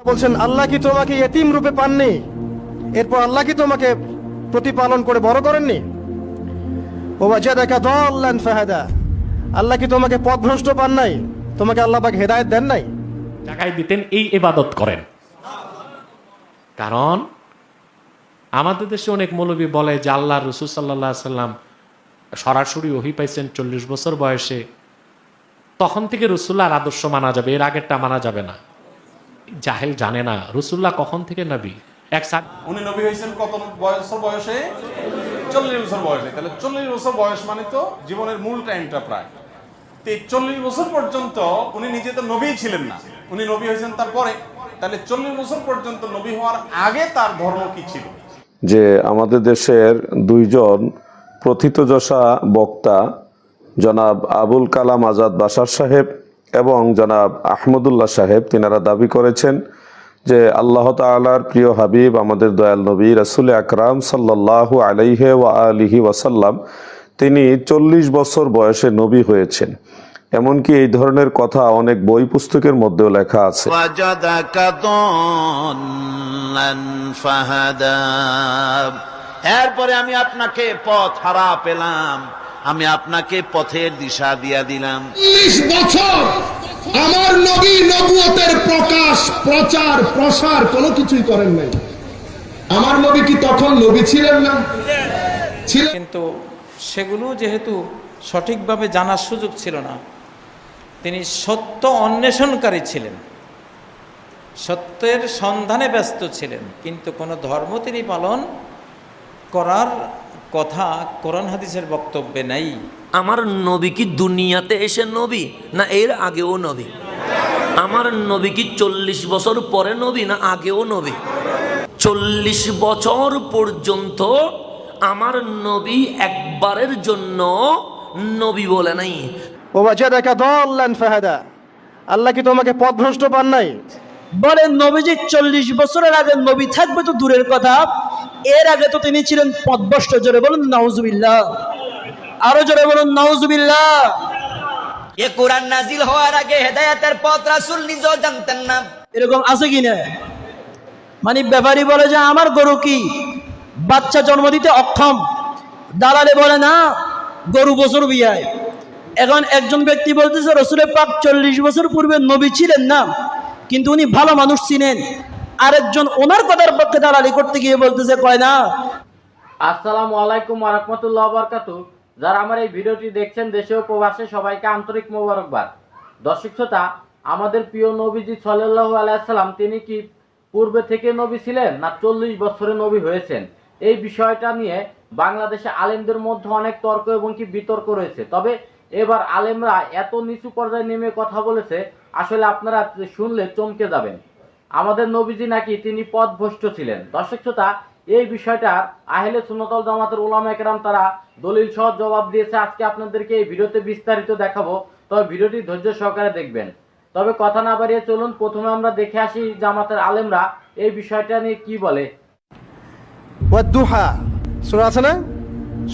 বলছেন আল্লাহ কি তোমাকে ইয়েতিম রূপে পাননি, এরপর আল্লাহ কি তোমাকে প্রতিপালন করে বড় করেননি? ওয়াজাদাকা দাল্লান ফাহাদা, আল্লাহ কি তোমাকে পথভ্রষ্ট পান নাই, তোমাকে আল্লাহ পাক হেদায়েত দেন নাই? জাকাত দিতেন এই ইবাদত করেন। কারণ আমাদের দেশে অনেক মৌলবী বলে যে আল্লাহ রাসূল সাল্লাল্লাহু আলাইহি সাল্লাম সরাসরি ওহী পাইছেন 40 বছর বয়সে, তখন থেকে রাসূলুল্লাহর আদর্শ মানা যাবে, এর আগেরটা মানা যাবে না। জাহেল জানে না রাসূলুল্লাহ কখন থেকে নবী। উনি নবী হয়েছেন কত বছর বয়সে? 40 বছর বয়সে। তাহলে 40 বছর বয়স মানে তো জীবনের মূল টাইমটা প্রায়। তো 40 বছর পর্যন্ত উনি নিজে তো নবী ছিলেন না, উনি নবী হয়েছেন তারপরে। তাহলে 40 বছর পর্যন্ত নবী হওয়ার আগে তার ধর্ম কি ছিল? যে আমাদের দেশের দুইজন প্রথিতযশা বক্তা জনাব আবুল কালাম আজাদ বাশার সাহেব এবং জনাব আহমদুল্লাহ সাহেব, তিনারা দাবি করেছেন যে আল্লাহ তাআলার প্রিয় হাবিব আমাদের দয়াল নবী রাসূল আকরাম সাল্লাল্লাহু আলাইহি ওয়া আলিহি ওয়াসাল্লাম তিনি 40 বছর বয়সে নবী হয়েছেন। এমনকি এই ধরনের কথা অনেক বই পুস্তকের মধ্যেও লেখা আছে। এরপরে আমি আপনাকে পথ হারা পেলাম, আমি আপনাকে পথের দিশা দিয়া দিলাম। 40 বছর আমার নবী নবুয়তের প্রকাশ, প্রচার, প্রসার কোনো কিছুই করেন নাই। আমার নবী কি তখন নবী ছিলেন না? ছিলেন, কিন্তু সেগুলো যেহেতু সঠিকভাবে জানার সুযোগ ছিল না, তিনি সত্য অন্বেষণকারী ছিলেন, সত্যের সন্ধানে ব্যস্ত ছিলেন, কিন্তু কোনো ধর্ম তিনি পালন করার কথা কোরআন হাদিসের বক্তব্যে নাই। আমার নবী কি দুনিয়াতে এসে নবী না এর আগেও নবী? আমার নবী কি 40 বছর পরে নবী না আগেও নবী? 40 বছর পর্যন্ত আমার নবী একবারের জন্য নবী বলে নাই। ওয়াজাদাকা দাল্লান ফাহাদা, আল্লাহ কি তোমাকে পথভ্রষ্ট পান নাই? বলেন নবীজি 40 বছরের আগে নবী থাকবে তো দূরের কথা, এর আগে তো তিনি ছিলেন পথভ্রষ্ট। জোরে বলুন নাউজুবিল্লাহ, আরো জোরে বলুন নাউজুবিল্লাহ। এ কোরআন নাজিল হওয়ার আগে হেদায়েতের পথ রাসূল নিজেও জানতেন না। এরকম আছে কি না? মানে ব্যাপারী বলে যে আমার গরু কি বাচ্চা জন্ম দিতে অক্ষম, দালালে বলে না গরু বছর বিয়ায়। এখন একজন ব্যক্তি বলতেছে রাসূলের পাক 40 বছর পূর্বে নবী ছিলেন না, কিন্তু উনি ভালো মানুষ ছিলেন। আরেকজন ওনার কথার পক্ষে দালালি করতে গিয়ে বলতেছে কয় না। আসসালামু আলাইকুম ওয়া রাহমাতুল্লাহি ওয়া বারাকাতুহু। যারা আমার এই ভিডিওটি দেখছেন দেশে ও প্রবাসে সবাইকে আন্তরিক মোবারকবাদ। দর্শক শ্রোতা, আমাদের প্রিয় নবীজি সাল্লাল্লাহু আলাইহি সাল্লাম তিনি কি পূর্বে থেকে নবী ছিলেন না 40 বছরে নবী হয়েছেন? এই বিষয়টা নিয়ে বাংলাদেশে আলেমদের মধ্যে অনেক তর্ক এবং কি বিতর্ক রয়েছে। তবে এবার আলেমরা এত নিচু পর্যায়ে নেমে কথা বলেছে, আসলে আপনারা শুনলে চমকে যাবেন। আমাদের নবীজি নাকি তিনি পথভ্রষ্ট ছিলেন। দর্শক শ্রোতা, এই বিষয়টা আহলে সুন্নাত ওয়াল জামাতের উলামা কেরাম তারা দলিল সহ জবাব দিয়েছে। আজকে আপনাদেরকে এই ভিডিওতে বিস্তারিত দেখাবো, তবে ভিডিওটি ধৈর্য সহকারে দেখবেন। তবে কথা না বাড়িয়ে চলুন প্রথমে আমরা দেখে আসি জামাতের আলেমরা এই বিষয়টা নিয়ে কি বলে। ওয়াদুহা সূরা আছে না,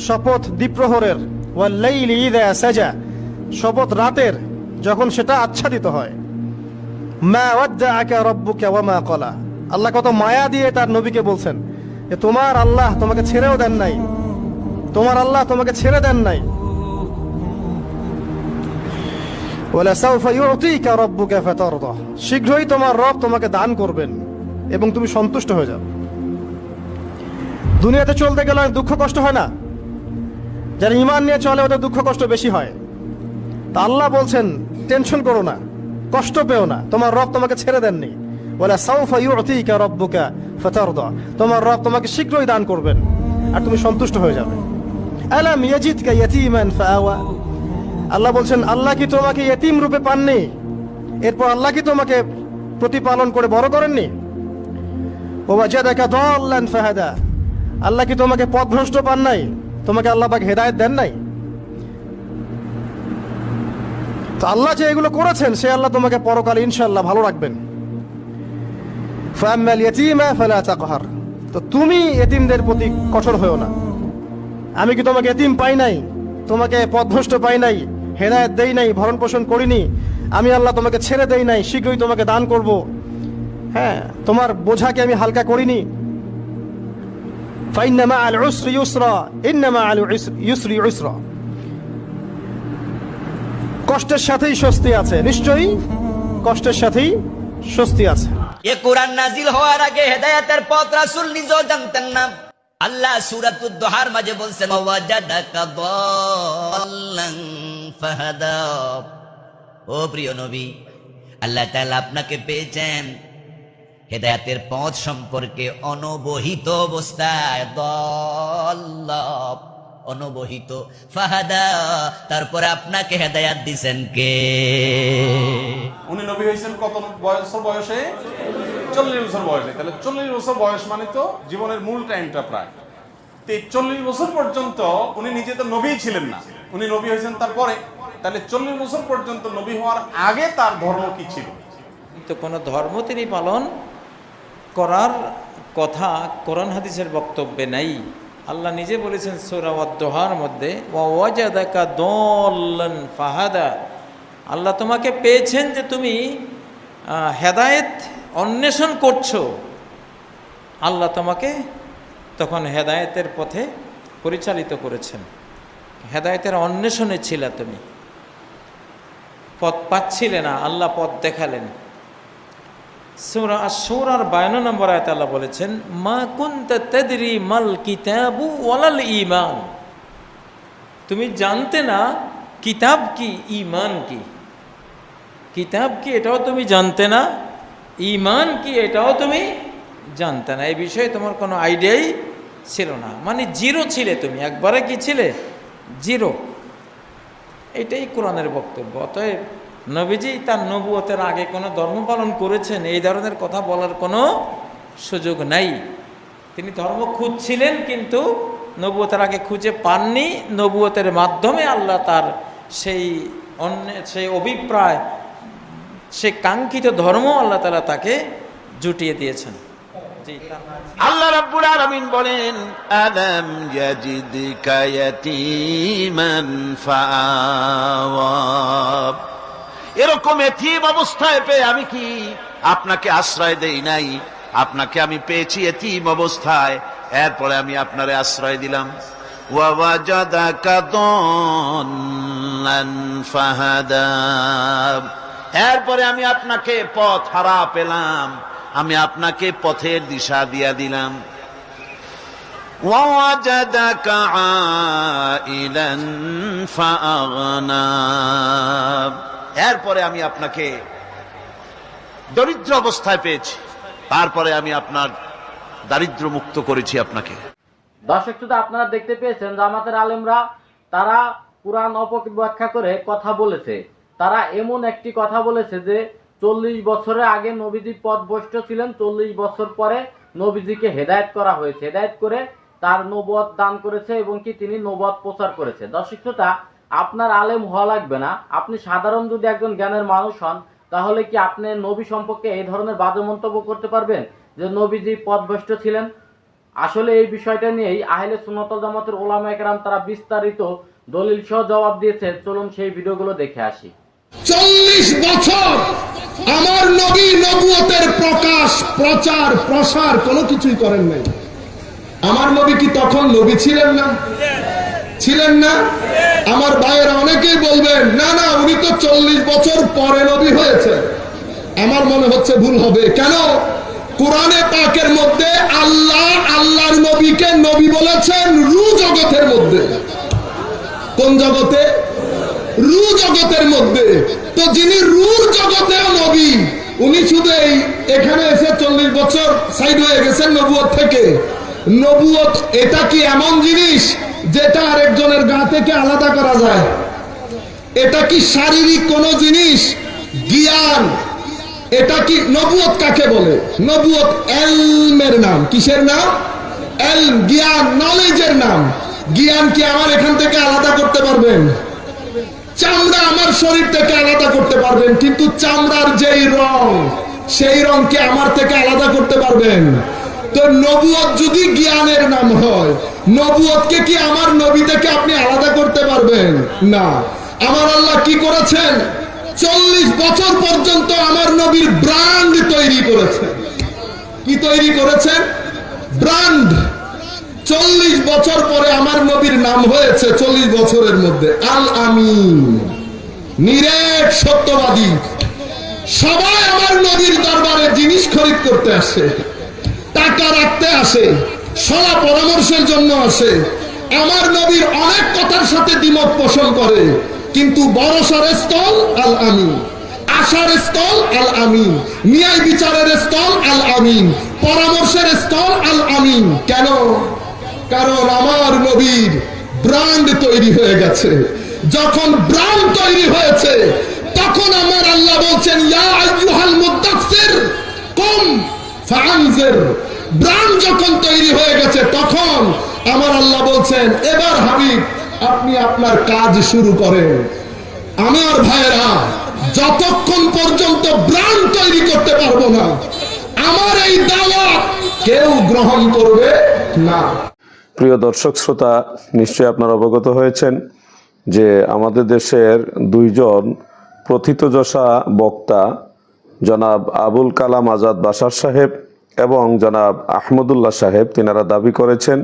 শপথ দ্বিপ্রহরের, ওয়াল্লাইলি ইযা সাজা, শপথ রাতের যখন সেটা আচ্ছাদিত হয়। মা ওয়াদ্দাআকা রাব্বুকা ওয়া মা ক্বালা, আল্লাহ কত মায়া দিয়ে তার নবীকে বলছেন যে তোমার আল্লাহ তোমাকে ছেড়েও দেন নাই, তোমার আল্লাহ তোমাকে ছেড়ে দেন নাই। ওয়ালা সাউফা ইউতিকা রাব্বুকা ফাতারদা, শীঘ্রই তোমার রব তোমাকে দান করবেন এবং তুমি সন্তুষ্ট হয়ে যাবে। দুনিয়াতে চলতে গেলে দুঃখ কষ্ট হয় না? যারা ঈমান নিয়ে চলে ওদের দুঃখ কষ্ট বেশি হয়। তা আল্লাহ বলছেন টেনশন করো না, কষ্ট পেও না, তোমার রব তোমাকে ছেড়ে দেননি। ওয়ালা সাউফা ইউতিকা রাব্বুকা ফাতারদা, তোমার রব তোমাকে শীঘ্রই দান করবেন আর তুমি সন্তুষ্ট হয়ে যাবে। আলাম ইয়াজিদকা ইয়াতীমান ফাআওয়া, আল্লাহ বলছেন আল্লাহ কি তোমাকে ইয়েতিম রূপে পাননি, এরপর আল্লাহ কি তোমাকে প্রতিপালন করে বড় করেননি? ওয়াজাদাকা দাল্লান ফাহাদা, আল্লাহ কি তোমাকে পথভ্রষ্ট পান নাই, তোমাকে আল্লাহ পাক হেদায়েত দেন নাই? তো আল্লাহ যে এগুলো করেছেন সে আল্লাহ তোমাকে পরকালে ইনশাআল্লাহ ভালো রাখবেন। ফাআম্মাল ইয়াতীমা ফালা তাকহার, তো তুমি এতিমদের প্রতি কঠোর হয়ো না। আমি কি তোমাকে এতিম পাই নাই, তোমাকে পথভ্রষ্ট পাই নাই, হেদায়েত দেই নাই, ভরণ পোষণ করিনি? আমি আল্লাহ তোমাকে ছেড়ে দেই নাই, শীঘ্রই তোমাকে দান করব। হ্যাঁ, তোমার বোঝাকে আমি হালকা করিনি। ফাইন্না মাআল উসরি ইউসরা, ইন্না মাআল ইউসরি ইউসরা। কষ্টের সাথেই স্বস্তি আছে, নিশ্চয়ই কষ্টের সাথেই স্বস্তি আছে। এ কোরআন নাজিল হওয়ার আগে হেদায়েতের পথ রাসূল নিজেও জানতেন না। আল্লাহ সূরাতুদ দুহার মাঝে বলছেন ওয়াজাদাকা দাল্লান ফাহাদা। ও প্রিয় নবী, আল্লাহ তাআলা আপনাকে পেয়েছেন হেদায়েতের পথ সম্পর্কে অনবহিত অবস্থায়, দাল্লা অনবহিত, ফাহাদা তারপরে আপনাকে হেদায়েত দিবেন কে? উনি নবী হয়েছেন কত বছর বয়সে? 40 বছর বয়সে। তাহলে 40 বছর বয়স মানে তো জীবনের মূল টাইমটা প্রায়। তো 40 বছর পর্যন্ত উনি নিজে তো নবী ছিলেন না, উনি নবী হয়েছেন তারপরে। তাহলে 40 বছর পর্যন্ত নবী হওয়ার আগে তার ধর্ম কি ছিল? তো কোনো ধর্ম তিনি পালন করার কথা কোরআন হাদিসের বক্তব্যে নাই। আল্লাহ নিজে বলেছেন সূরা আদ-দুহার মধ্যে ওয়াজাদাকা দাল্লান ফাহাদা। আল্লাহ তোমাকে পেয়েছেন যে তুমি হেদায়েত অন্বেষণ করছো, আল্লাহ তোমাকে তখন হেদায়েতের পথে পরিচালিত করেছেন। হেদায়েতের অন্বেষণে ছিলে তুমি, পথ পাচ্ছিলে না, আল্লাহ পথ দেখালেন। সূরা আশ-শূরার 52 নম্বর আয়াতে আল্লাহ বলেছেন মা কুনতা তাদরি মাল কিতাবু ওয়ালাল ঈমান। তুমি জানতে না কিতাব কি, ঈমান কি। কিতাব কি এটাও তুমি জানতে না, ঈমান কি এটাও তুমি জানতে না। এই বিষয়ে তোমার কোনো আইডিয়াই ছিল না, মানে জিরো ছিলে তুমি, একবারে কি ছিলে? জিরো। এটাই কোরআনের বক্তব্য। অতএব নবীজি তার নবুয়তের আগে কোনো ধর্ম পালন করেছেন এই ধরনের কথা বলার কোনো সুযোগ নাই। তিনি ধর্ম খুঁজছিলেন কিন্তু নবুয়তের আগে খুঁজে পাননি। নবুয়তের মাধ্যমে আল্লাহ তার সেই অভিপ্রায়, সেই কাঙ্ক্ষিত ধর্ম আল্লাহ তাআলা তাকে জুটিয়ে দিয়েছেন। আল্লাহ রাব্বুল আলামিন বলেন আলাম ইয়াজিদকা ইয়াতীমান ফাআওয়া। এরকম এতিম অবস্থায় পেয়ে আমি কি আপনাকে আশ্রয় দেই নাই? আপনাকে আমি পেয়েছি এতিম অবস্থায়, এরপরে আমি আপনারে আশ্রয় দিলাম। ওয়া ওয়াজাদাকা দাল্লান ফাহাদা। এরপরে আমি আপনাকে পথ হারা পেলাম, আমি আপনাকে পথের দিশা দিয়া দিলাম। ওয়া ওয়াজাদাকা আইলান ফাআগনা। এরপরে আমি আপনাকে দরিদ্র অবস্থায় পেয়েছি, তারপরে আমি আপনার দারিদ্র মুক্ত করেছি আপনাকে। দর্শক শ্রোতা, আপনারা দেখতে পেয়েছেন জামাতের আলেমরা তারা কুরআন অপব্যাখ্যা করে কথা বলেছে। তারা এমন একটি কথা বলেছে যে 40 বছরের আগে নবীজি পথভ্রষ্ট ছিলেন, 40 বছর পরে নবীজিকে হেদায়েত করা হয়েছে, হেদায়েত করে তার নবুয়ত দান করেছে এবং কি তিনি নবুয়ত প্রচার করেছে। দর্শক শ্রোতা, আপনার আলেম হওয়া লাগবে না, আপনি সাধারণ যদি একজন জ্ঞানের মানুষ হন তাহলে কি আপনি নবী সম্পর্কে এই ধরনের বাজে মন্তব্য করতে পারবেন যে নবীজি পথভ্রষ্ট ছিলেন? আসলে এই বিষয়টা নিয়েই আহলে সুন্নাত ওয়াল জামাতের উলামায়ে কেরাম তারা বিস্তারিত দলিল সহ জবাব দিয়েছে। চলুন সেই ভিডিওগুলো দেখে আসি। 40 বছর আমার নবী নবুয়তের প্রকাশ, প্রচার, প্রসার কোনো কিছুই করেন নাই। আমার নবী কি তখন নবী ছিলেন না? ছিলেন না? আমার ভাইয়েরা অনেকেই বলবেন না না উনি তো 40 বছর পরে নবী হয়েছে। আমার মনে হচ্ছে ভুল হবে। কেন? কোরআনে পাকের মধ্যে আল্লাহ আল্লাহর নবীকে নবী বলেছেন রু জগতের মধ্যে। কোন জগতে? রু জগতের মধ্যে। তো যিনি রুর জগতেও নবী, উনি শুধু এখানে এসে 40 বছর সাইড হয়ে গেছেন নবুয়ত থেকে। নবুয়ত এটা কি এমন জিনিস যেটা আরেকজনের গা থেকে আলাদা করা যায়? এটা কি শারীরিক কোন জিনিস? জ্ঞান। এটা কি নবুয়ত কাকে বলে? নবুয়ত ইলমের নাম। কিসের নাম? ইলম, জ্ঞান, নলেজের নাম। জ্ঞান কি আমার এখান থেকে আলাদা করতে পারবেন? চামড়া আমার শরীর থেকে আলাদা করতে পারবেন, কিন্তু চামড়ার যেই রং সেই রংকে আমার থেকে আলাদা করতে পারবেন? তো নবুয়ত যদি জ্ঞানের নাম হয়, নবুয়তকে কি আমার নবী থেকে আপনি আলাদা করতে পারবেন? না। আমার আল্লাহ কি করেছেন? 40 বছর পর্যন্ত আমার নবীর ব্র্যান্ড তৈরি করেছেন। কি তৈরি করেছেন? ব্র্যান্ড। 40 বছর পরে আমার নবীর নাম হয়েছে 40 বছরের মধ্যে আল আমিন, নিরেট সত্যবাদী। সবাই আমার নবীর দরবারে জিনিস খরিদ করতে আসে, টাকা রাখতে আসে, সলা পরামর্শের জন্য আসে। আমার নবীর অনেক কথার সাথে দ্বিমত পোষণ করে, কিন্তু ভরসার স্থল আল আমিন, আশার স্থল আল আমিন, ন্যায় বিচারের স্থল আল আমিন, পরামর্শের স্থল আল আমিন। কেন? কারণ আমার নবীর ব্র্যান্ড তৈরি হয়ে গেছে। যখন ব্র্যান্ড তৈরি হয়েছে, তখন আমার আল্লাহ বলছেন ইয়া আইয়ুহাল মুদাসসির কুম ফাআনজির। ব্র্যান্ড যখন তৈরি হয়ে গেছে, তখন আমার আল্লাহ বলছেন এবার হাবিব আপনি আপনার কাজ শুরু করেন। আমার ভাইরা, যতক্ষণ পর্যন্ত ব্র্যান্ড তৈরি করতে পারবো না, আমার এই দাওয়াত কেউ গ্রহণ করবে না। প্রিয় দর্শক শ্রোতা, নিশ্চয়ই আপনারা অবগত হয়েছেন যে আমাদের দেশের দুইজন প্রথিতযশা বক্তা জনাব আবুল কালাম আজাদ বাশার সাহেব এবং জনাব আহমদুল্লাহ সাহেব তিনারা দাবি করেছেন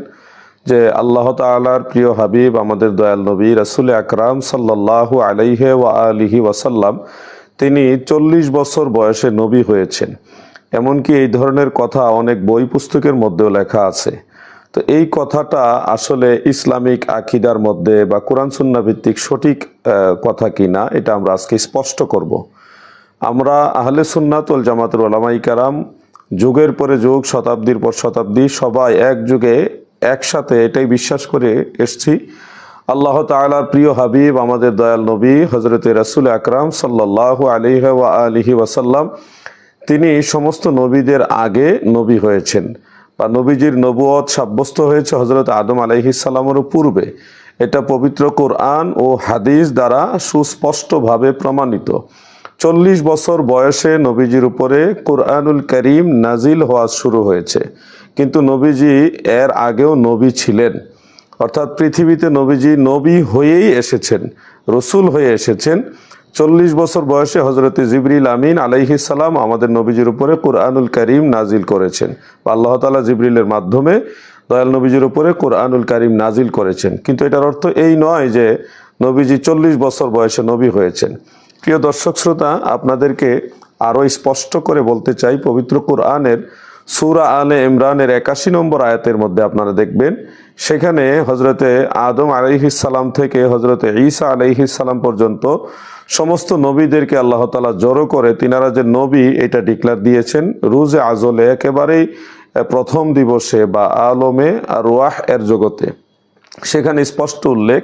যে আল্লাহ তাআলার প্রিয় হাবিব আমাদের দয়াল নবী রাসূল আকরাম সাল্লাল্লাহু আলাইহি ওয়া আলিহি ওয়াসাল্লাম তিনি 40 বছর বয়সে নবী হয়েছেন। এমনকি এই ধরনের কথা অনেক বই পুস্তকের মধ্যেও লেখা আছে। তো এই কথাটা আসলে ইসলামিক আকীদার মধ্যে বা কোরআন সুন্নাহ ভিত্তিক সঠিক কথা কিনা, এটা আমরা আজকে স্পষ্ট করব। আমরা আহলে সুন্নাত ওয়াল জামাতের উলামায়ে কেরাম যুগের পরে যুগ, শতাব্দীর পর শতাব্দী সবাই এক যুগে একসাথে এটাই বিশ্বাস করে এসছি, আল্লাহ তাআলার প্রিয় হাবিব আমাদের দয়াল নবী হযরত রাসূল আকরাম সাল্লাল্লাহু আলাইহি ওয়া আলিহি ওয়াসাল্লাম তিনি সমস্ত নবীদের আগে নবী হয়েছেন বা নবীজির নবুয়ত সাব্যস্ত হয়েছে হযরত আদম আলাইহিস সালামের পূর্বে। এটা পবিত্র কোরআন ও হাদিস দ্বারা সুস্পষ্টভাবে প্রমাণিত। 40 বছর বয়সে নবীজির উপরে কোরআনুল কারীম নাজিল হওয়া শুরু হয়েছে, কিন্তু নবীজি এর আগেও নবী ছিলেন। অর্থাৎ পৃথিবীতে নবীজি নবী হয়েই এসেছেন, রসুল হয়ে এসেছেন। 40 বছর বয়সে হজরতে জিবরিল আমিন আলাইহিস সালাম আমাদের নবীজির উপরে কোরআনুল কারীম নাজিল করেছেন, বা আল্লাহ তাআলা জিবরিলের মাধ্যমে দয়াল নবীজির উপরে কোরআনুল কারীম নাজিল করেছেন। কিন্তু এটার অর্থ এই নয় যে নবীজি 40 বছর বয়সে নবী হয়েছেন। প্রিয় দর্শক শ্রোতা, আপনাদেরকে আরো স্পষ্ট করে বলতে চাই, পবিত্র কোরআনের সূরা আলে ইমরানের 81 নম্বর আয়াতের মধ্যে আপনারা দেখবেন, সেখানে হজরতে আদম আলাইহিস সালাম থেকে হজরতে ঈসা আলাইহিস সালাম পর্যন্ত সমস্ত নবীদেরকে আল্লাহ তাআলা জড়ো করে তিনারা যে নবী এটা ডিক্লেয়ার দিয়েছেন রুজে আজলে, একেবারেই প্রথম দিবসে বা আলমে আর ওয়াহ এর জগতে। সেখানে স্পষ্ট উল্লেখ,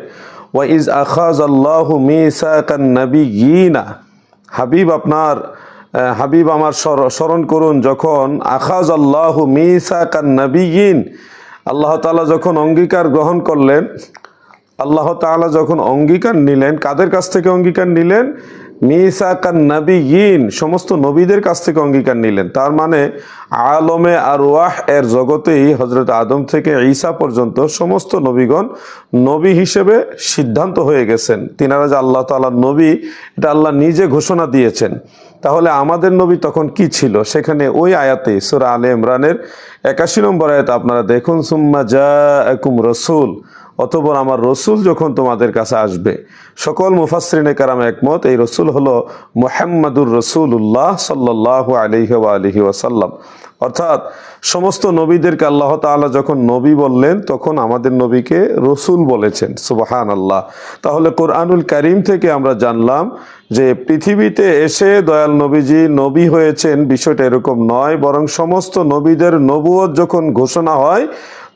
ওয়া ইজ আখাযাল্লাহু মিসাকান নাবিয়িনা, হাবিব আপনার হাবিব আমার স্মরণ করুন যখন আখাযাল্লাহু মিসাকান নাবিয়িন, আল্লাহ তাআলা যখন অঙ্গীকার গ্রহণ করলেন, আল্লাহ তাআলা যখন অঙ্গীকার নিলেন, কাদের কাছ থেকে অঙ্গীকার নিলেন? মিসাকান নাবিয়িন, সমস্ত নবীদের কাছ থেকে অঙ্গীকার নিলেন। তার মানে আলমে আরওয়াহ এর জগতেই হযরত আদম থেকে ঈসা পর্যন্ত সমস্ত নবীগণ নবী হিসেবে সিদ্ধান্ত হয়ে গেছেন। তিনারা যে আল্লাহ তাআলার নবী, এটা আল্লাহ নিজে ঘোষণা দিয়েছেন। তাহলে আমাদের নবী তখন কি ছিল? সেখানে ওই আয়াতে সূরা আলে ইমরানের 81 নম্বর আয়াত আপনারা দেখুন, সুম্মা জাআকুম রাসূল, অতঃপর আমার রসুল যখন তোমাদের কাছে আসবে। সকল মুফাসসিরিনে কেরাম একমত, এই রসুল হলো মুহাম্মাদুর রাসূলুল্লাহ সাল্লাল্লাহু আলাইহি ওয়া আলিহি ওয়াসাল্লাম। অর্থাৎ সমস্ত নবীদেরকে আল্লাহ তাআলা যখন নবী বললেন, তখন আমাদের নবীকে রসুল বলেছেন। সুবহানাল্লাহ। তাহলে কোরআনুল কারীম থেকে আমরা জানলাম যে পৃথিবীতে এসে দয়াল নবীজি নবী হয়েছেন, বিষয়টা এরকম নয়, বরং সমস্ত নবীদের নবুয়ত যখন ঘোষণা হয়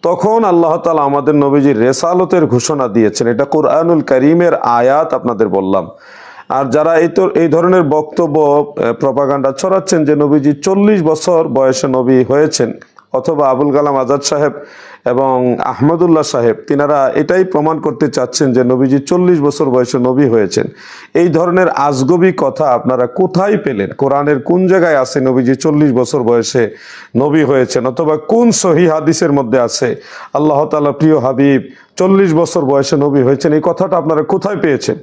তখন আল্লাহ তাআলা আমাদের নবীজির রেসালতের ঘোষণা দিয়েছেন। এটা কোরআনুল কারীমের আয়াত আপনাদের বললাম। আর যারা এই ধরনের বক্তব্য প্রপাগান্ডা ছড়াচ্ছেন যে নবীজি 40 বছর বয়সে নবী হয়েছেন, অথবা আবুল কালাম আজাদ সাহেব এবং আহমদুল্লাহ সাহেব তিনারা এটাই প্রমাণ করতে চাচ্ছেন যে নবীজি 40 বছর বয়সে নবী হয়েছেন, এই ধরনের আজগবি কথা আপনারা কোথায় পেলেন? কোরআনের কোন জায়গায় আছে নবীজি 40 বছর বয়সে নবী হয়েছেন? অথবা কোন সহিহ হাদিসের মধ্যে আছে আল্লাহ তাআলা প্রিয় হাবিব 40 বছর বয়সে নবী হয়েছেন? এই কথাটা আপনারা কোথায় পেয়েছেন?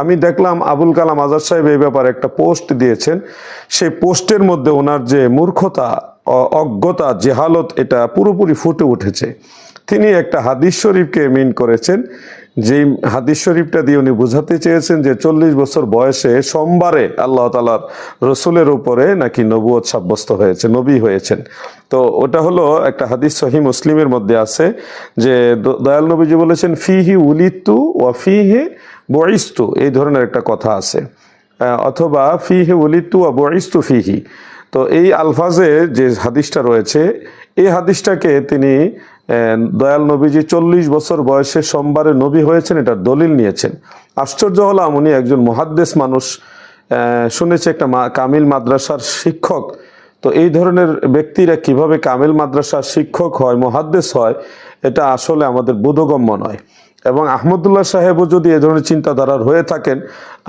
আমি দেখলাম আবুল কালাম আজাদ সাহেব এই ব্যাপারে একটা পোস্ট দিয়েছেন। সেই পোস্টের মধ্যে ওনার যে মূর্খতা অজ্ঞতা, জেহালত এটা পুরোপুরি ফুটে উঠেছে। তিনি একটা হাদিস শরীফকে মিন করেছেন, যেই হাদিস শরীফটা দিয়ে উনি বোঝাতে চেয়েছেন যে 40 বছর বয়সে সোমবারে আল্লাহ তাআলার রসুলের উপরে নাকি নবুয়ত সাব্যস্ত হয়েছে, নবী হয়েছেন। তো ওটা হলো একটা হাদিস সহিহ মুসলিমের মধ্যে আছে যে দয়াল নবীজি বলেছেন ফিহি উলিদতু ওয়া ফিহি বুইস্তু, এই ধরনের একটা কথা আছে, অথবা ফিহি উলিদতু ওয়া বুইস্তু ফিহি। তো এই আলফাজে যে হাদিসটা রয়েছে, এই হাদিসটাকে তিনি দয়াল নবীজি 40 বছর বয়সে সোমবারে নবী হয়েছেন এটার দলিল নিয়েছেন। আশ্চর্য হলাম, উনি একজন মুহাদ্দিস মানুষ, শুনেছি একটা কামিল মাদ্রাসার শিক্ষক। তো এই ধরনের ব্যক্তিরা কিভাবে কামিল মাদ্রাসার শিক্ষক হয়, মুহাদ্দিস হয়, এটা আসলে আমাদের বোধগম্য নয়। এবং আহমদুল্লাহ সাহেবও যদি এ ধরনের চিন্তাধারার হয়ে থাকেন,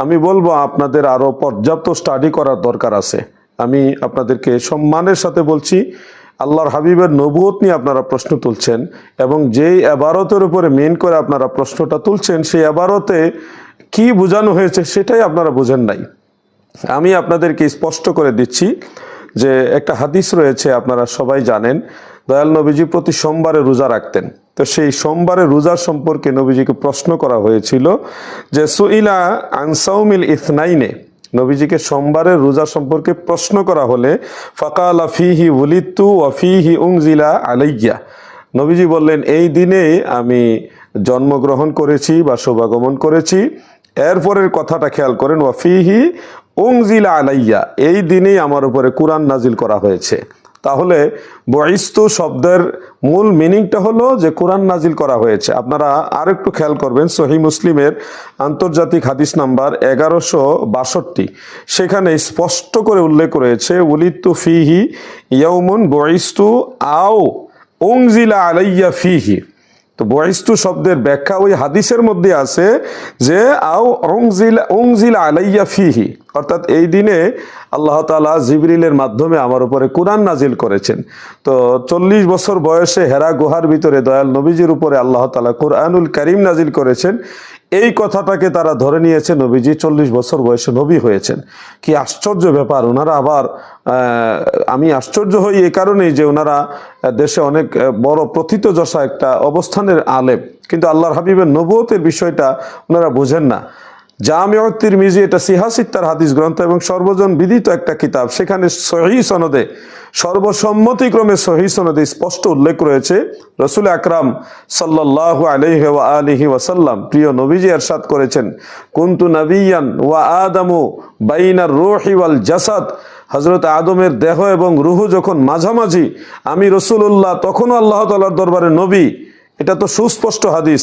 আমি বলবো আপনাদের আরও পর্যাপ্ত স্টাডি করার দরকার আছে। আমি আপনাদেরকে সম্মানের সাথে বলছি, আল্লাহর হাবিবের নবুয়ত নিয়ে আপনারা প্রশ্ন তুলছেন এবং যেই এবারতের উপরে মেন করে আপনারা প্রশ্নটা তুলছেন, সেই এবারতে কি বোঝানো হয়েছে সেটাই আপনারা বুঝেন নাই। আমি আপনাদেরকে স্পষ্ট করে দিচ্ছি যে একটা হাদিস রয়েছে, আপনারা সবাই জানেন, দয়াল নবীজি প্রতি সোমবারে রোজা রাখতেন। তো সেই সোমবারে রোজার সম্পর্কে নবীজিকে প্রশ্ন করা হয়েছিল যে সুইলা আন সাওমিল ইথনাইনে, নবীজিকে সোমবারের রোজা সম্পর্কে প্রশ্ন করা হলে ফাকালা ফিহি উলিদতু ওয়া ফিহি উনজিলা আলাইয়া, নবীজি বললেন এই দিনে আমি জন্মগ্রহণ করেছি বা শুভাগমন করেছি। এরপরের কথাটা খেয়াল করেন, ওয়া ফিহি উনজিলা আলাইয়া, এই দিনেই আমার উপরে কুরআন নাজিল করা হয়েছে। তাহলে বুইস্তু শব্দের মূল মিনিংটা হলো যে কোরআন নাজিল করা হয়েছে। আপনারা আরেকটু খেয়াল করবেন, সহিহ মুসলিমের আন্তর্জাতিক হাদিস নাম্বার 1162, সেখানে স্পষ্ট করে উল্লেখ রয়েছে উলিদতু ফিহি ইয়াউমুন বুইস্তু আও উনজিলা আলাইয়া ফিহি। তো বুইস্তু শব্দের ব্যাখ্যা ওই হাদিসের মধ্যে আছে যে আও উনজিলা আলাইয়া ফিহি, অর্থাৎ এই দিনে আল্লাহ তাআলা জিবরিলের মাধ্যমে আমার উপরে কুরআন নাজিল করেছেন। তো 40 বছর বয়সে হেরা গুহার ভিতরে দয়াল নবীজির উপরে আল্লাহ তাআলা কুরআনুল কারীম নাজিল করেছেন, এই কথাটাকে তারা ধরে নিয়েছে নবীজি 40 বছর বয়সে নবী হয়েছেন। কি আশ্চর্য ব্যাপার! ওনারা আবার আমি আশ্চর্য হই এই কারণেই যে ওনারা দেশে অনেক বড় প্রথিতযশা একটা অবস্থানের আলেম, কিন্তু আল্লাহর হাবিবের নবুয়তের বিষয়টা ওনারা বোঝেন না। জামিউত তিরমিজি, এটা সিহাসিত্তার হাদিস গ্রন্থ এবং সর্বজন বিদিত একটা কিতাব, সেখানে সহিহ সনদে, সর্বসম্মতিক্রমে সহিহ সনদে স্পষ্ট উল্লেখ রয়েছে রাসূল আকরাম সাল্লাল্লাহু আলাইহি ওয়া আলিহি ওয়াসাল্লাম, প্রিয় নবীজি ইরশাদ করেছেন, কুনতু নাবিয়ান ওয়া আদামু বাইনার রূহি ওয়াল জাসাদ, হযরত আদমের দেহ এবং রূহ যখন মাঝামাঝি, আমি রাসূলুল্লাহ তখনও আল্লাহ তাআলার দরবারে নবী। এটা তো সুস্পষ্ট হাদিস।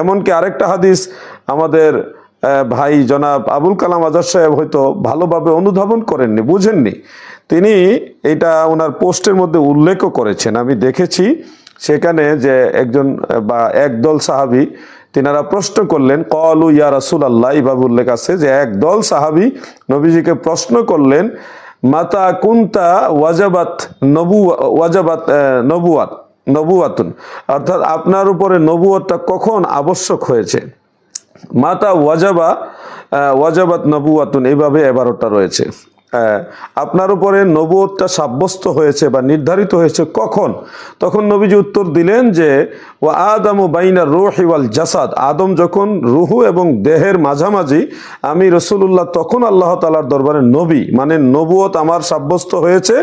এমনকি আরেকটা হাদিস আমাদের ভাই জনাব আবুল কালাম আজাদ সাহেব হয়তো ভালোভাবে অনুধাবন করেননি, বুঝেননি, তিনি এটা ওনার পোস্টের মধ্যে উল্লেখও করেছেন, আমি দেখেছি সেখানে যে একজন বা একদল সাহাবী তিনারা প্রশ্ন করলেন, ক্বালু ইয়া রাসূলুল্লাহ, এইভাবে উল্লেখ আছে যে একদল সাহাবী নবীজিকে প্রশ্ন করলেন, মাতা কুনতা ওয়াজাবাত নবুয়াতুন, অর্থাৎ আপনার উপরে নবুয়তটা কখন আবশ্যক হয়েছে। মাতা ওয়াজাবাত নবুয়াতুন, এইভাবে 11টা রয়েছে। আপনার উপরে নবুয়তটা সাব্যস্ত হয়েছে বা নির্ধারিত হয়েছে কখন? তখন নবীজি উত্তর দিলেন যে ওয়া আদামু বাইনার রূহি ওয়াল জাসাদ, আদম যখন রুহু এবং দেহের মাঝামাঝি, আমি রাসূলুল্লাহ তখন আল্লাহ তাআলার দরবারে নবী, মানে নবুয়ত আমার সাব্যস্ত হয়েছে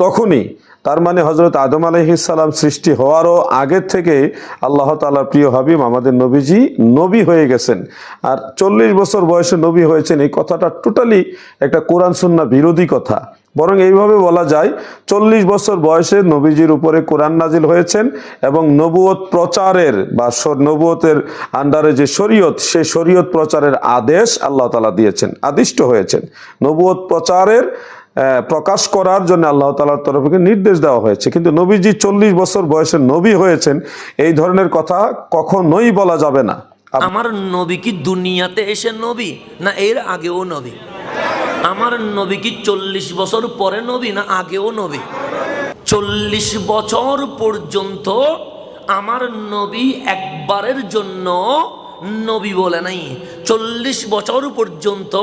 তখনই। তার মানে হযরত আদম আলাইহিস সালাম সৃষ্টি হওয়ারও আগের থেকে আল্লাহ তাআলার প্রিয় হাবিব আমাদের নবীজি নবী হয়ে গেছেন। আর 40 বছর বয়সে নবী হয়েছেন, এই কথাটা টোটালি একটা কোরআন সুন্নাহ বিরোধী কথা। বরং এইভাবে বলা যায় 40 বছর বয়সে নবীজির উপরে কোরআন নাজিল হয়েছেন এবং নবুয়ত প্রচারের বা নবুয়তের আন্ডারে যে শরীয়ত, সেই শরীয়ত প্রচারের আদেশ আল্লাহ তাআলা দিয়েছেন, আদিষ্ট হয়েছেন। নবুয়ত প্রচারের প্রকাশ করার জন্য আল্লাহ তাআলার তরফ থেকে নির্দেশ দেওয়া হয়েছে। কিন্তু নবীজি 40 বছর বয়সে নবী হয়েছেন, এই ধরনের কথা কখনোই বলা যাবে না। আমার নবী কি দুনিয়াতে এসে নবী না এর আগেও নবী? আমার নবী কি 40 বছর পরে নবী না আগেও নবী? 40 বছর পর্যন্ত আমার নবী একবারের জন্য নবী বলে নাই। 40 বছর পর্যন্ত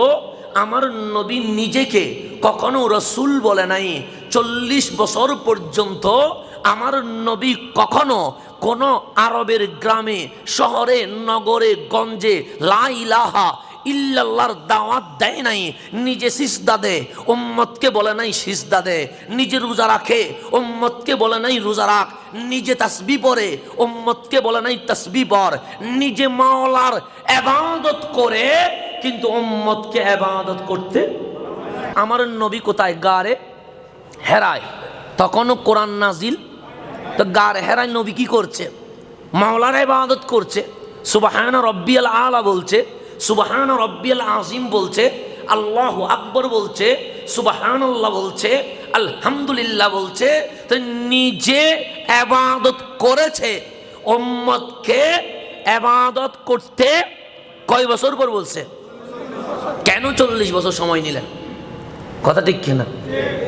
আমার নবী নিজেকে কখনো রসুল বলে নাই। 40 বছর পর্যন্ত আমার নবী কখনো কোন আরবের গ্রামে, শহরে, নগরে, গঞ্জে লা ইলাহা ইল্লাল্লাহর দাওয়াত দেয় নাই। নিজে সিজদা দে, উম্মতকে বলে নাই সিজদা দে। নিজে রোজা রাখে, উম্মতকে বলে নাই রোজা রাখ। নিজে তাসবিহ পড়ে, উম্মতকে বলে নাই তাসবিহ পড়। নিজে মাওলার ইবাদত করে, কিন্তু উম্মতকে ইবাদত করতে। আমার নবী কোথায়? গারে হেরায়। তখনও কোরআন নাজিল। তো গারে হেরায় নবী কি করছে? মাওলার ইবাদত করছে। সুবহান রব্বিয়াল আলা বলছে, সুবহান রব্বিয়াল আযীম বলছে, আল্লাহু আকবার বলছে, সুবহানাল্লাহ বলছে, আলহামদুলিল্লাহ বলছে। তো নিজে ইবাদত করেছে। উম্মতকে ইবাদত করতে কয় বছর পর বলছে? কেন 40 বছর সময় নিলেন? কথা ঠিক কিনা?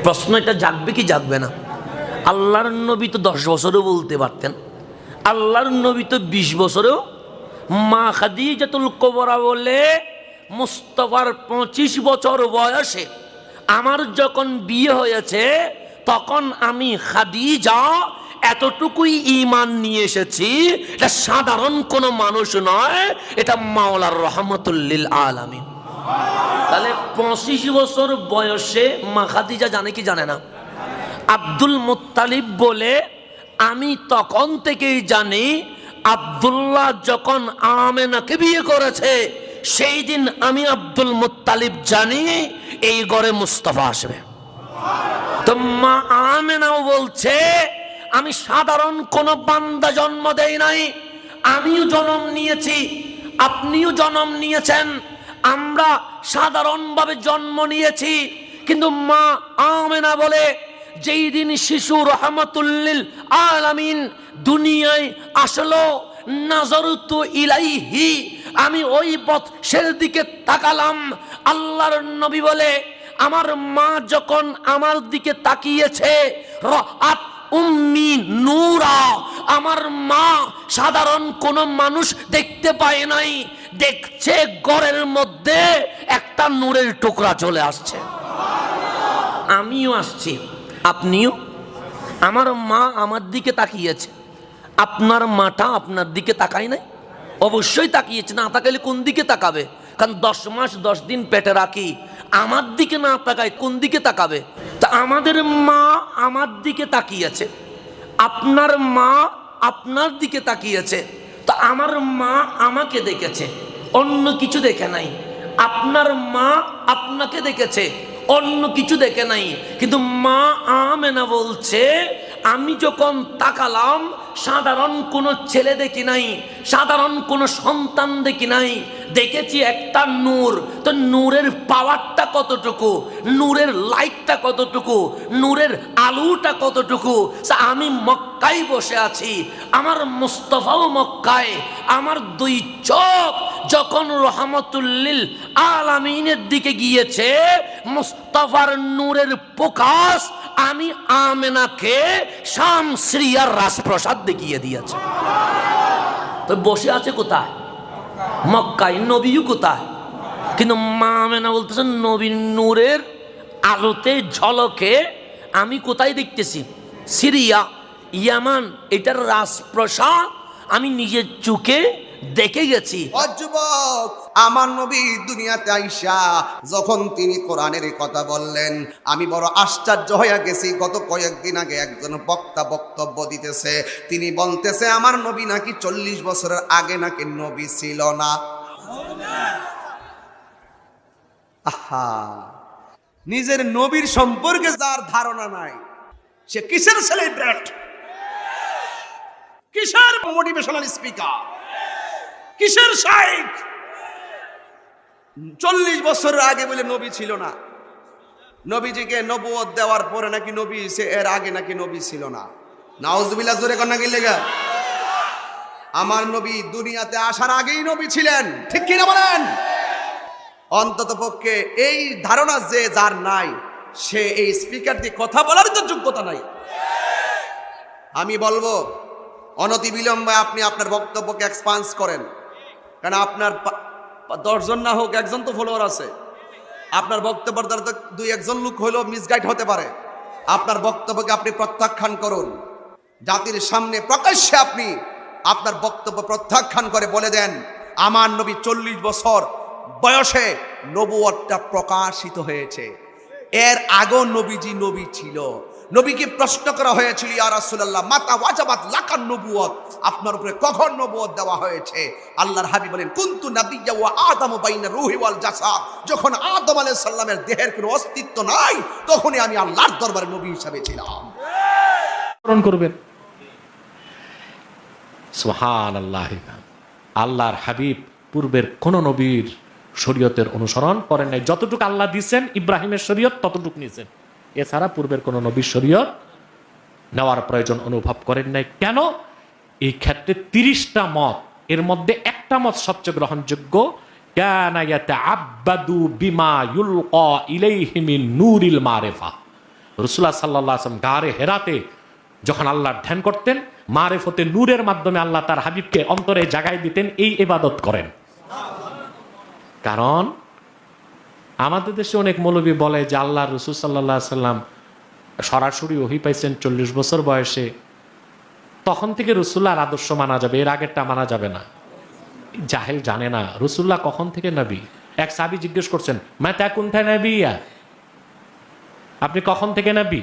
প্রশ্ন এটা জাগবে কি জাগবে না? আল্লাহর নবী তো 10 বছরও বলতে পারতেন। আল্লাহর নবী তো 20 বছরেও। মা খাদিজাতুল কুবরা বলে, মুস্তাফার 25 বছর বয়সে আমার যখন বিয়ে হয়েছে, তখন আমি খাদিজা এতটুকুই ঈমান নিয়ে এসেছি। এটা সাধারণ কোনো মানুষ নয়, এটা মাওলার রহমাতুল লিল আলামিন। তাহলে 25 বছর বয়সে মা খাদিজা জানে কি জানে না? আব্দুল মুত্তালিব বলে, আমি তখন থেকেই জানি আব্দুল্লাহ যখন আমেনাকে বিয়ে করেছে, সেই দিন আমি আব্দুল মুত্তালিব জানি এই ঘরে মুস্তাফা আসবে। তো মা আমেনাও বলছে, আমি সাধারণ কোন বান্দা জন্ম দেই নাই, আমিও জন্ম নিয়েছি, আপনিও জন্ম নিয়েছেন, আমরা সাধারণভাবে জন্ম নিয়েছি। কিন্তু মা আমেনা বলে, যেই দিন শিশু রহমাতুল লিল আলামিন দুনিয়ায় আসলো, নাজারতু ইলাইহি, আমি ওই বৎসের দিকে তাকালাম। আল্লাহর নবী বলে, আমার মা যখন আমার দিকে তাকিয়েছে, রাআত উম্মি নূরা, আমার মা সাধারণ কোন মানুষ দেখতে পায় নাই, দেখছে ঘরের মধ্যে একটা নূরের টুকরা চলে আসছে। আমিও আসছি, আপনিও। আমার মা আমার দিকে তাকিয়েছে, আপনার মাটা আপনার দিকে তাকায় নাই? অবশ্যই তাকিয়েছে। না তাকাইলে কোন দিকে তাকাবে? কারণ 10 মাস 10 দিন পেটে রাখি, আমার দিকে না তাকায় কোন দিকে তাকাবে? তা আমাদের মা আমার দিকে তাকিয়েছে, আপনার মা আপনার দিকে তাকিয়েছে। তা আমার মা আমাকে দেখেছে, অন্য কিছু দেখে নাই। আপনার মা আপনাকে দেখেছে, অন্য কিছু দেখে নাই। কিন্তু মা আমেনা বলছে, আমি যখন তাকালাম, সাধারণ কোনো ছেলে দেখি নাই, সাধারণ কোনো সন্তান দেখি নাই, দেখেছি একটা নূর। তো নূরের পাওয়ারটা কতটুকু, নূরের লাইটটা কতটুকু, নূরের আলোটা কতটুকু। আমি মক্কায় বসে আছি, আমার মুস্তাফাও মক্কায়। আমার 2 চোখ যখন রহমাতুল লিল আলামিনের দিকে গিয়েছে, মুস্তাফার নূরের প্রকাশ আমি আমেনাকে শাম সিরিয়ার রাজপ্রাসাদ দেখিয়ে দিয়েছে। তো বসে আছে কোথায়? মক্কায়। নবীও কোথায়? কিন্তু মা আমেনা বলতেছেন, নবীর নূরের আলোতে ঝলকে আমি কোথায় দেখতেছি? সিরিয়া, ইয়ামান, এটার রাজপ্রাসাদ আমি নিজের চোখে দেখে গেছি। যুবক, আমার নবী দুনিয়াতে আইসা যখন তিনি কোরআনের কথা বললেন, আমি বড় আশ্চর্য হয়ে গেছি। গত কয়েকদিন আগে একজন বক্তা বক্তব্য দিতেছে, তিনি বলতেছে আমার নবী নাকি 40 বছরের আগে নাকি নবী ছিল না। আহা, নিজের নবীর সম্পর্কে যার ধারণা নাই, সে কিসের সেলিব্রেট, কিসের মোটিভেশনাল স্পিকার, কিসের শাইখ? 40 বছর আগে বলে নবী ছিল না। নবীজিকে নবুয়ত দেওয়ার পরে নাকি নবী, সে এর আগে নাকি নবী ছিল না। নাউজুবিল্লাহ, জোরে কর নাকি লেগা। আমার নবী দুনিয়াতে আসার আগেই নবী ছিলেন, ঠিক কিনা বলেন? অন্তত পক্ষে এই ধারণা যে যার নাই, সে এই স্পিকার দিয়ে কথা বলার তো যোগ্যতা নাই। আমি বলবো, অনতিবিলম্বে আপনি আপনার বক্তব্যকে এক্সপান্স করেন। কারণ আপনার 10 জন না হোক, একজন তো ফলোয়ার আছে। আপনার বক্তব্যের দ্বারা তো 2-1 জন লোক হলেও মিসগাইড হতে পারে। আপনার বক্তব্যকে আপনি প্রত্যাখ্যান করুন। জাতির সামনে প্রকাশ্যে আপনি আপনার বক্তব্য প্রত্যাখ্যান করে বলে দেন আমার নবী 40 বছর বয়সে নবুয়তটা প্রকাশিত হয়েছে, এর আগেও নবীজি নবী ছিল। নবীকে প্রশ্ন করা হয়েছিল, ইয়া রাসূলুল্লাহ মাতা ওয়াজাবাত লাকান নবুয়ত, আপনার উপরে কখন নবুয়ত দেওয়া হয়েছে? আল্লাহর হাবিব বলেন কুনতু নাবিয়্যা ওয়া আদামু বাইনা রূহি ওয়াল জাসাদ, যখন আদম আলাইহিস সালামের দেহের কোনো অস্তিত্ব নাই তখনই আমি আল্লাহর দরবারে নবী হিসেবে ছিলাম। স্মরণ করবেন। সুবহানাল্লাহ। আল্লাহর হাবিব পূর্বের কোন নবীর শরীয়তের অনুসরণ করেন নাই। যতটুকু আল্লাহ দিয়েছেন ইব্রাহিমের শরীয়ত ততটুকু নিয়েছেন, এছাড়া পূর্বের কোন নবীর শরীয়ত নেওয়ার প্রয়োজন অনুভব করেন নাই। কেন? এই ক্ষেত্রে 30টা মত, এর মধ্যে একটা মত সবচেয়ে গ্রহণযোগ্য, কানা ইয়াতাআব্বাদু বিমা ইউলকা ইলাইহি মিন নূরিল মারিফা। রাসূলুল্লাহ সাল্লাল্লাহু আলাইহি ওয়াসাল্লাম গারে হেরাতে যখন আল্লাহর ধ্যান করতেন, মারিফতে নূরের মাধ্যমে আল্লাহ তার হাবিবকে অন্তরে জাগায় দিতেন, এই ইবাদত করেন। কারণ আমাদের দেশে অনেক মৌলবী বলে যে আল্লাহ রাসূল সাল্লাল্লাহু আলাইহি ওয়াসাল্লাম সরাসরি ওহী পাইছেন 40 বছর বয়সে, তখন থেকে রাসূলুল্লাহর আদর্শ মানা যাবে, এর আগেরটা মানা যাবে না। জাহেল জানে না রাসূলুল্লাহ কখন থেকে নবী। এক সাহাবী জিজ্ঞেস করছেন, মাতা কুনতা নবিয়্যা, আপনি কখন থেকে নবী?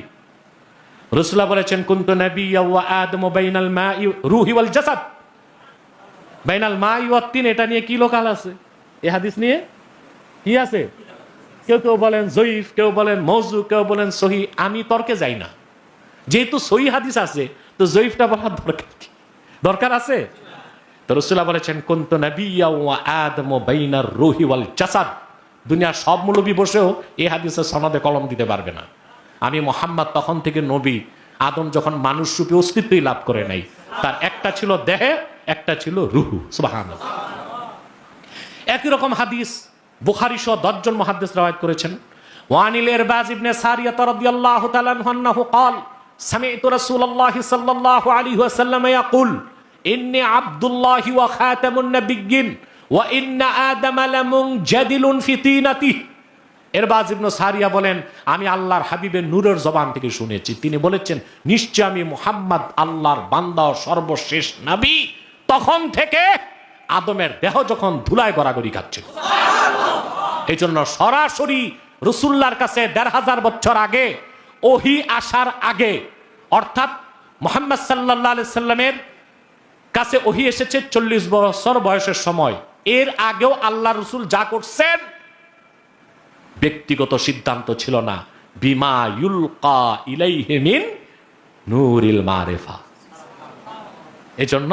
রাসূলুল্লাহ বলেছেন কুনতু নাবিয়্যা ওয়া আদমু বাইনাল মাই রূহি ওয়াল জাসাদ, বাইনাল মাই ওয়াত তিন। এটা নিয়ে কি লোকাল আছে? এই হাদিস নিয়ে কি আছে? কেউ কেউ বলেন জয়ীফ, কেউ বলেন মওযু, কেউ বলেন সহি। আমি তর্কে যাই না, যেহেতু সহি হাদিস আছে তো জয়ীফটা বলার দরকার আছে? তো রাসূলুল্লাহ বলেছেন কুনতু নাবিয়্যা ওয়া আদমু বাইনার রূহি ওয়াল জাসাদ। দুনিয়ার সব মৌলবী বসেও এই হাদিসের সনদে কলম দিতে পারবে না। আমি মুহাম্মদ তখন থেকে নবী, আদম যখন মানুষ রূপে অস্তিত্বই লাভ করে নাই, তার একটা ছিল দেহে, একটা ছিল রুহু। সুবহানাল্লাহ। একই রকম হাদিস বুখারী সহ 10 জন মুহাদ্দিস রওয়ায়াত করেছেন। ওয়ানিল ইরবাজ ইবনে সারিয়া রাদিয়াল্লাহু তাআলা আনহু قال سمعت رسول الله صلى الله عليه وسلم يقول إني عبد الله وخاتم النبيين وإن آدم لمنجدل في طينته। ইরবাজ ইবনে সারিয়া বলেন, আমি আল্লাহর হাবিবের নূরের জবান থেকে শুনেছি, তিনি বলেছেন নিশ্চয় আমি মুহাম্মদ আল্লাহর বান্দা ও সর্বশেষ নবী। তখন থেকে আদমের দেহ যখন ধুলায় গড়াগড়ি খাচ্ছে, এই জন্য সরাসরি রাসূলুল্লাহর কাছে ১৫০০ বছর আগে, ওহী আসার আগে, অর্থাৎ মুহাম্মদ সাল্লাল্লাহু আলাইহি সাল্লামের কাছে ওহী এসেছে 40 বছর বয়সের সময়। এর আগেও আল্লাহ রাসূল যা করছেন ব্যক্তিগত সিদ্ধান্ত ছিল না, বিমা ইউলকা ইলাইহি মিন নূরিল মারিফা। এজন্য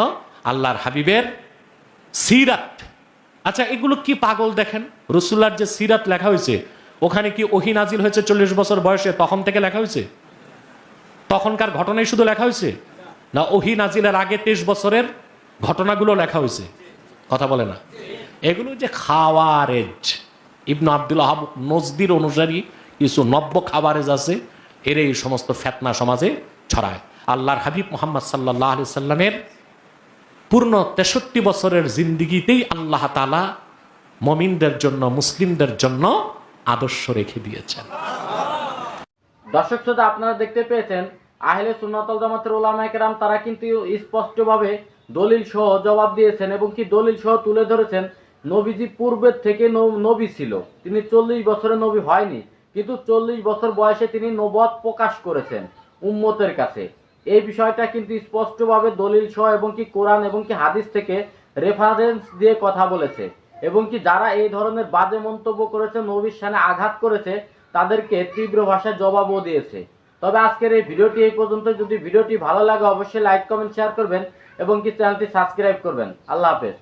আল্লাহর হাবিবের সিরাত, আচ্ছা এগুলো কি পাগল দেখেন, রাসূলুল্লাহর যে সিরাত লেখা হয়েছে ওখানে কি ওহী নাজিল হয়েছে 40 বছর বয়সে তখন থেকে লেখা হয়েছে? তখনকার ঘটনাই শুধু লেখা হয়েছে, না ওহী নাজিলের আগে 23 বছরের ঘটনাগুলো লেখা হয়েছে? কথা বলে না। এগুলো যে খাওয়ারেজ, ইবনে আব্দুল ওয়াহাব নজদির অনুসারী কিছু নব্য খাওয়ারেজ আছে, এর এই সমস্ত ফিতনা সমাজে ছড়ায়। আল্লাহর হাবিব মুহাম্মদ সাল্লাল্লাহু আলাইহি সাল্লামের পূর্ণ 63 বছরের জিন্দেগিতেই আল্লাহ তাআলা মুমিনদের জন্য, মুসলিমদের জন্য আদর্শ রেখে দিয়েছেন। দর্শক শ্রোতা, আপনারা দেখতে পেয়েছেন আহলে সুন্নাত ওয়াল জামাতের উলামায়ে কেরাম তারা কিন্তু স্পষ্টভাবে দলিল সহ জবাব দিয়েছেন এবং কি দলিল সহ তুলে ধরেছেন নবীজি পূর্বের থেকে নবী ছিল। তিনি 40 বছরের নবী হয়নি, কিন্তু 40 বছর বয়সে তিনি নবুয়ত প্রকাশ করেছেন উম্মতের কাছে। এই বিষয়টা কিন্তু স্পষ্টভাবে দলিল সহ এবং কি কোরআন এবং কি হাদিস থেকে রেফারেন্স দিয়ে কথা বলেছে এবং কি যারা এই ধরনের বাজে মন্তব্য করেছে, নবীর শানে আঘাত করেছে, তাদেরকে তীব্র ভাষায় জবাবও দিয়েছে। তবে আজকের এই ভিডিওটি এই পর্যন্ত। যদি ভিডিওটি ভালো লাগে অবশ্যই লাইক, কমেন্ট, শেয়ার করবেন এবং কি চ্যানেলটি সাবস্ক্রাইব করবেন। আল্লাহ হাফেজ।